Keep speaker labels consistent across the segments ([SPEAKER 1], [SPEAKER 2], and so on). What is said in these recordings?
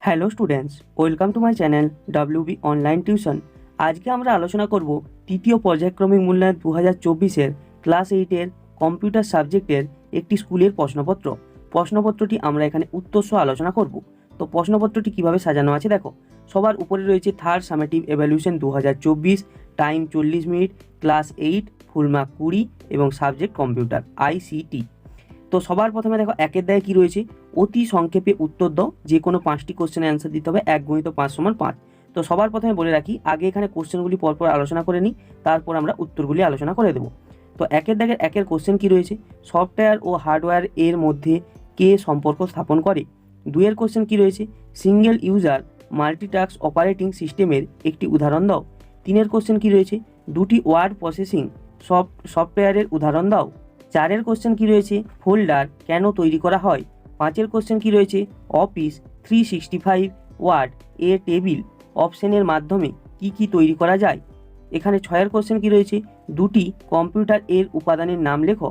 [SPEAKER 1] Hello students, welcome to my channel WB online tuition. আজকে আমরা আলোচনা করব তৃতীয় পর্যায়ক্রমিক মূল্যায়ন 2024-এর ক্লাস 8-এর কম্পিউটার সাবজেক্টের একটি স্কুলের প্রশ্নপত্র। প্রশ্নপত্রটি আমরা এখানে উত্তরসহ আলোচনা করব। তো প্রশ্নপত্রটি কিভাবে সাজানো আছে দেখো। সবার উপরে রয়েছে third summative evaluation 2024, time 40 minute, class 8, full mark 20 এবং সাবজেক্ট কম্পিউটার ICT। তো সবার প্রথমে দেখো একের দায়ে কি রয়েছে, অতি সংক্ষেপে উত্তর দাও, যে কোনো 5টি কোশ্চেনের অ্যান্সার দিতে হবে। 1 × 5 = 5। তো সবার প্রথমে বলে রাখি, আগে এখানে কোশ্চেনগুলি পরপর আলোচনা করে নিই, তারপর আমরা উত্তরগুলি আলোচনা করে দেবো। তো একের দাগের একের কোশ্চেন কি রয়েছে, সফটওয়্যার ও হার্ডওয়্যার এর মধ্যে কে সম্পর্ক স্থাপন করে। 2-এর কোশ্চেন কি রয়েছে, সিঙ্গেল ইউজার মাল্টিটাস্ক অপারেটিং সিস্টেমের একটি উদাহরণ দাও। 3-এর কোশ্চেন কি রয়েছে, দুটি ওয়ার্ড প্রসেসিং সফটওয়্যারের উদাহরণ দাও। 4-এর কোশ্চেন কি রয়েছে, ফোল্ডার কেন তৈরি করা হয়। 5-এর কোশ্চেন কি রয়েছে, অফিস 365 ওয়ার্ড এ টেবিল অপশনের মাধ্যমে কি তৈরি করা যায়। এখানে 6-এর কোশ্চেন কি রয়েছে, দুটি কম্পিউটার এর উপাদানের নাম লেখো।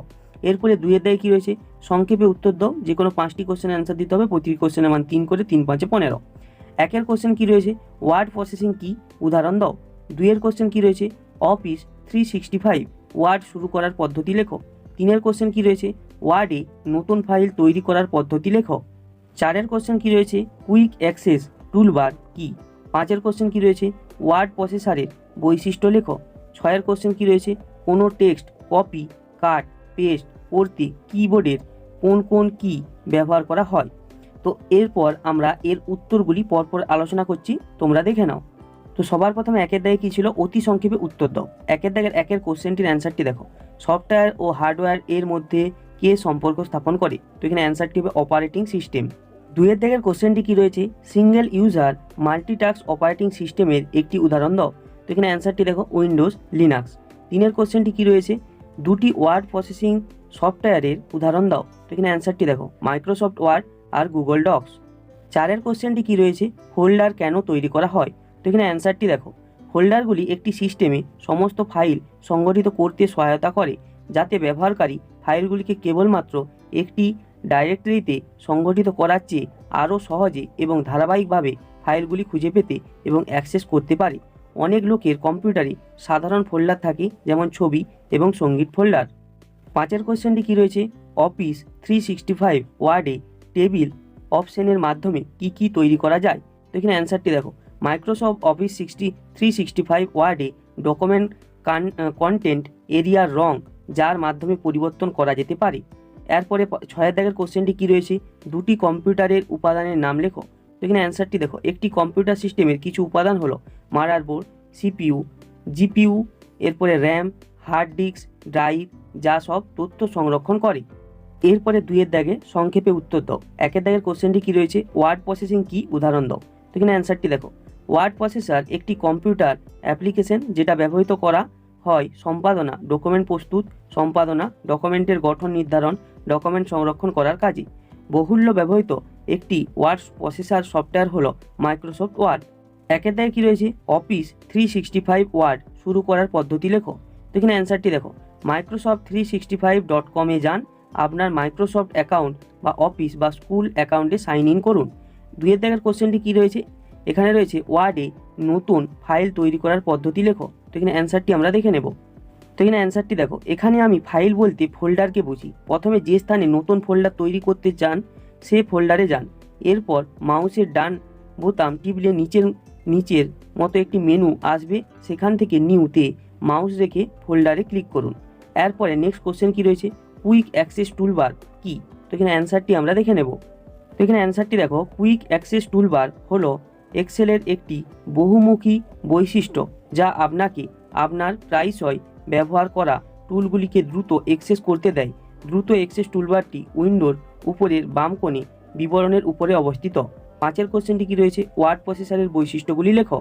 [SPEAKER 1] এরপরে 2-এর দায়ে কি রয়েছে, সংক্ষেপে উত্তর দাও, যে কোনো 5টি কোশ্চেনের অ্যান্সার দিতে হবে। প্রতি কোশ্চেনের মান 3 করে, 3 × 5 = 15। 1-এর কোশ্চেন কি রয়েছে, ওয়ার্ড প্রসেসিং কি, উদাহরণ দাও। 2-এর কোশ্চেন কি রয়েছে, অফিস 365 ওয়ার্ড শুরু করার পদ্ধতি লেখো। 3-এর কোশ্চেন কি রয়েছে, ওয়ার্ডে নতুন ফাইল তৈরি করার পদ্ধতি লেখো। 4-এর কোশ্চেন কি রয়েছে, কুইক অ্যাক্সেস টুলবার কি। 5-এর কোশ্চেন কি রয়েছে, ওয়ার্ড প্রসেসরের বৈশিষ্ট্য লেখো। 6-এর কোশ্চেন কি রয়েছে, কোনো টেক্সট কপি, কাট, পেস্ট করতে কিবোর্ডের কোন কি ব্যবহার করা হয়। তো এরপর আমরা এর উত্তরগুলি পরপর আলোচনা করছি, তোমরা দেখে নাও। তো সবার প্রথমে একের দাগে কি ছিল, অতি সংক্ষেপে উত্তর দাও। একের দাগের একের কোশ্চেনটির অ্যান্সারটি দেখো, সফটওয়্যার ও হার্ডওয়্যার এর মধ্যে কে সম্পর্ক স্থাপন করে। তো এখানে অ্যান্সারটি হবে অপারেটিং সিস্টেম। 2-এর দাগের কোশ্চেনটি কি রয়েছে, সিঙ্গেল ইউজার মাল্টিটাস্ক অপারেটিং সিস্টেমের একটি উদাহরণ দাও। তো এখানে অ্যান্সারটি দেখো, উইন্ডোজ লিনাক্স। 3-এর কোশ্চেনটি কি রয়েছে, দুটি ওয়ার্ড প্রসেসিং সফটওয়্যারের উদাহরণ দাও। তো এখানে অ্যান্সারটি দেখো, মাইক্রোসফট ওয়ার্ড আর গুগল ডক্স। 4-এর কোশ্চেনটি কি রয়েছে, ফোল্ডার কেন তৈরি করা হয়। তো এখানে অ্যান্সারটি দেখো, ফোল্ডারগুলি একটি সিস্টেমে সমস্ত ফাইল সংগঠিত করতে সহায়তা করে, যাতে ব্যবহারকারী ফাইলগুলিকে কেবলমাত্র একটি ডাইরেক্টরিতে সংগঠিত করার চেয়ে আরও সহজে এবং ধারাবাহিকভাবে ফাইলগুলি খুঁজে পেতে এবং অ্যাক্সেস করতে পারে। অনেক লোকের কম্পিউটারে সাধারণ ফোল্ডার থাকে, যেমন ছবি এবং সঙ্গীত ফোল্ডার। 5-এর কোশ্চেনটি কি রয়েছে, অফিস 365 ওয়ার্ডে টেবিল অপশনের মাধ্যমে কি তৈরি করা যায়। তো এখানে অ্যান্সারটি দেখো, মাইক্রোসফট অফিস 365 ওয়ার্ডে ডকুমেন্ট কন্টেন্ট এরিয়ার রং, যার মাধ্যমে পরিবর্তন করা যেতে পারে। এরপরে 6-এর দাগের কোশ্চেনটি কি রয়েছে, দুটি কম্পিউটারের উপাদানের নাম লেখো। তো এখানে অ্যান্সারটি দেখো, একটি কম্পিউটার সিস্টেমের কিছু উপাদান হলো মাদারবোর্ড, CPU, GPU, এরপরে র্যাম, হার্ড ডিস্ক, ড্রাইভ, যা সব তথ্য সংরক্ষণ করে। এরপরে 2-এর দাগে সংক্ষেপে উত্তর দাও। 1-এর দাগের কোশ্চেনটি কি রয়েছে, ওয়ার্ড প্রসেসিং কি, উদাহরণ দাও। তো এখানে অ্যান্সারটি দেখো, ওয়ার্ড প্রসেসর একটি কম্পিউটার অ্যাপ্লিকেশন যেটা ব্যবহৃত করা হয় সম্পাদনা, ডকুমেন্ট প্রস্তুত, সম্পাদনা, ডকুমেন্টের গঠন নির্ধারণ, ডকুমেন্ট সংরক্ষণ করার কাজে। বহুল্য ব্যবহৃত একটি ওয়ার্ড প্রসেসর সফটওয়্যার হলো মাইক্রোসফট ওয়ার্ড। 1-এর দাগে কি রয়েছে, অফিস 365 ওয়ার্ড শুরু করার পদ্ধতি লেখো। তো এখানে অ্যান্সারটি দেখো, microsoft365.com-এ যান, আপনার মাইক্রোসফট অ্যাকাউন্ট বা অফিস বা স্কুল অ্যাকাউন্টে সাইন ইন করুন। 2-এর দাগের কোশ্চেনটি কি রয়েছে, এখানে রয়েছে ওয়ার্ডে নতুন ফাইল তৈরি করার পদ্ধতি লেখো। তো এখানে অ্যান্সারটি আমরা দেখে নেব। তো এখানে অ্যান্সারটি দেখো, এখানে আমি ফাইল বলতে ফোল্ডারকে বুঝি। প্রথমে যে স্থানে নতুন ফোল্ডার তৈরি করতে চান সে ফোল্ডারে যান। এরপর মাউসের ডান বোতাম টিপলে নিচের মতো একটি মেনু আসবে, সেখান থেকে নিউতে মাউস রেখে ফোল্ডারে ক্লিক করুন। এরপরে নেক্সট কোশ্চেন কি রয়েছে, কুইক অ্যাক্সেস টুলবার কি। তো এখানে অ্যান্সারটি আমরা দেখে নেব। তো এখানে অ্যান্সারটি দেখো, কুইক অ্যাক্সেস টুলবার হলো এক্সেলের একটি বহুমুখী বৈশিষ্ট্য, যা আপনাকে আপনার প্রায়শই ব্যবহার করা টুলগুলিকে দ্রুত অ্যাক্সেস করতে দেয়। দ্রুত অ্যাক্সেস টুলবারটি উইন্ডোর উপরের বাম কোণে বিবরণের উপরে অবস্থিত। 5-এর কোশ্চেনটি কি রয়েছে, ওয়ার্ড প্রসেসরের বৈশিষ্ট্যগুলি লেখো।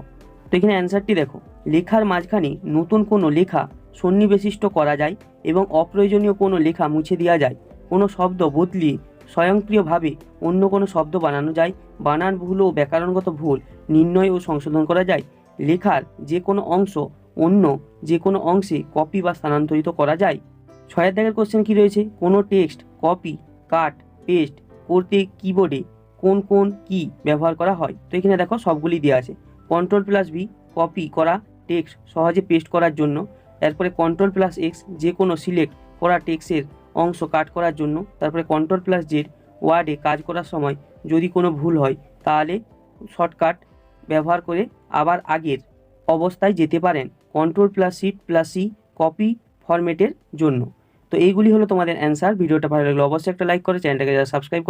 [SPEAKER 1] তো এখানে অ্যান্সারটি দেখো, লেখার মাঝখানে নতুন কোনো লেখা সন্নিবেশিষ্ট করা যায় এবং অপ্রয়োজনীয় কোনো লেখা মুছে দেওয়া যায়। কোনো শব্দ বদলিয়ে স্বয়ংক্রিয়ভাবে অন্য কোনো শব্দ বানানো যায়। বানান ভুল ও ব্যাকরণগত ভুল নির্ণয় ও সংশোধন করা যায়। লেখার যে কোনো অংশ অন্য যে কোনো অংশে কপি বা স্থানান্তরিত করা যায়। 6-এর দাগের কোশ্চেন কি রয়েছে, কোনো টেক্সট কপি, কাট, পেস্ট করতে কিবোর্ডে কোন কোন কি ব্যবহার করা হয়। তো এখানে দেখো সবগুলি দেওয়া আছে। Ctrl+V কপি করা টেক্সট সহজে পেস্ট করার জন্য। এরপরে Ctrl+X যে কোনো সিলেক্ট করা টেক্সটের অংশ কাট করার জন্য। তারপরে Ctrl+Z ওয়ার্ডে কাজ করার সময় যদি কোনো ভুল হয় তাহলে শর্টকাট ব্যবহার করে আবার আগের অবস্থায় যেতে পারেন। Ctrl+Shift+C কপি ফরম্যাটের জন্য। তো এইগুলি হলো তোমাদের অ্যান্সার। ভিডিওটা ভালো লাগলে অবশ্যই একটা লাইক করে চ্যানেলটাকে যারা সাবস্ক্রাইব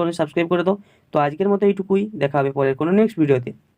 [SPEAKER 1] করে দাও। তো আজকের মতো এইটুকুই, দেখা হবে পরের কোনো নেক্সট ভিডিওতে।